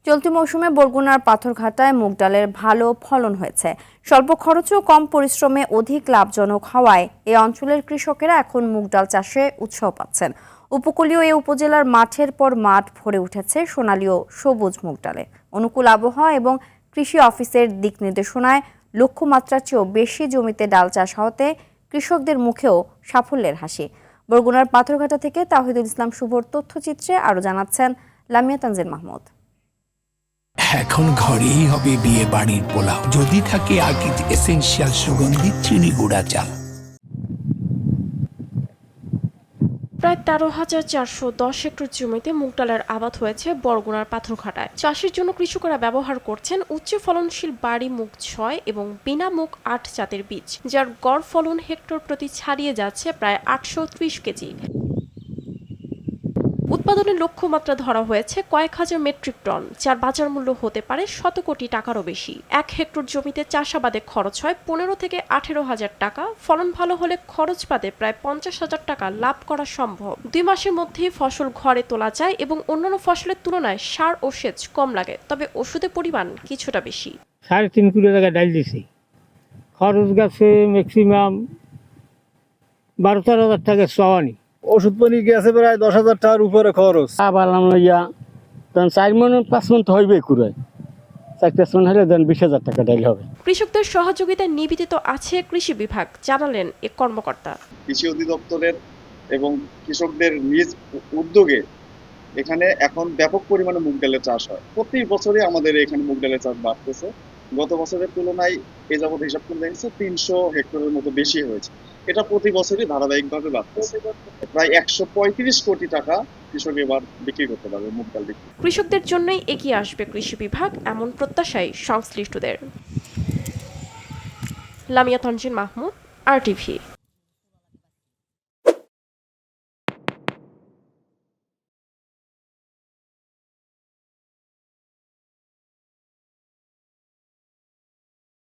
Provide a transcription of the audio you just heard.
চলতি মৌসুমে বরগুনার পাথরঘাটায় মুগ ডালের ভালো ফলন হয়েছে। স্বল্প খরচে ও কম পরিশ্রমে অধিক লাভজনক হওয়ায় এই অঞ্চলের কৃষকেরা এখন মুগ ডাল চাষে উৎসাহ পাচ্ছেন। উপকূলীয় এই উপজেলার মাঠের পর মাঠ ভরে উঠেছে সোনালী ও সবুজ মুগ ডালে। অনুকূল আবহাওয়া এবং কৃষি অফিসের দিক নির্দেশনায় লক্ষ্যমাত্রার চেয়েও বেশি জমিতে ডাল চাষ হওয়াতে কৃষকদের মুখেও সাফল্যের হাসি। বরগুনার পাথরঘাটা থেকে তাওহিদুল ইসলাম শুভর তথ্যচিত্রে আরও জানাচ্ছেন লামিয়া তানজিল মাহমুদ। এখন ঘরেই হবে বিয়ে বাড়ির পোলাও, যদি থাকে আকিজ এসেনশিয়াল সুগন্ধি চিনি গুঁড়া চাল। প্রায় ১৩,৪১০ হেক্টর জমিতে মুগ ডালের আবাদ হয়েছে বরগুনার পাথরঘাটায়। চাষের জন্য কৃষকেরা ব্যবহার করছেন উচ্চ ফলনশীল বাড়ি মুগ ৬ এবং বিনা মুগ ৮ জাতের বীজ, যার গড় ফলন হেক্টর প্রতি ছাড়িয়ে যাচ্ছে প্রায় ৮৩০ কেজি। উৎপাদনের লক্ষ্যমাত্রা ধরা হয়েছে কয়েক হাজার মেট্রিক টন, যার বাজার মূল্য হতে পারে শত কোটি টাকারও বেশি। ১ হেক্টর জমিতে চাষাবাদে খরচ হয় ১৫ থেকে ১৮ হাজার টাকা। ফলন ভালো হলে খরচ বাদে প্রায় ৫০ হাজার টাকা লাভ করা সম্ভব। ২ মাসের মধ্যেই ফসল ঘরে তোলা যায় এবং অন্যান্য ফসলের তুলনায় সার ও সেচ কম লাগে, তবে ওষুধের পরিমাণ কিছুটা বেশি। ৩.৫ কিলো টাকা ডাল দিছি, খরচ গেছে ম্যাক্সিমাম ১২-১৩ হাজার টাকা সওয়ানি। ওষুধ পানি গেছে প্রায় ১০,০০০ টাকার উপরে খরচ। আবালাম লইয়া তখন ৪ মন ৫ মন তো হইবে কুড়ায়, ৪-৫ মন হলে দেন ২০,০০০ টাকা ডাল হবে। কৃষকদের সহযোগিতায় নিবেদিত আছে কৃষি বিভাগ, জানালেন এক কর্মকর্তা। কৃষি অধিদপ্তরের এবং কৃষকদের নিজ উদ্যোগে এখানে এখন ব্যাপক পরিমাণে মুগ ডালের চাষ হয়। প্রতি বছরই আমাদের এখানে মুগ ডালের চাষ বাড়তেছে। গত বছরের তুলনায় এ যাবত হিসাব করে দেখছে ৩০০ হেক্টরের মতো বেশি হয়েছে। এটা প্রতি বছরই ধারাবাহিকভাবে বাড়তেছে। প্রায় ১৩৫ কোটি টাকা কৃষক এবার বিক্রি করতে পারবে মুগ ডাল বিক্রি। কৃষকদের জন্যই এগিয়ে আসবে কৃষি বিভাগ, এমন প্রত্যাশাই সংশ্লিষ্টদের। লামিয়া তানজিল মাহমুদ, RTV।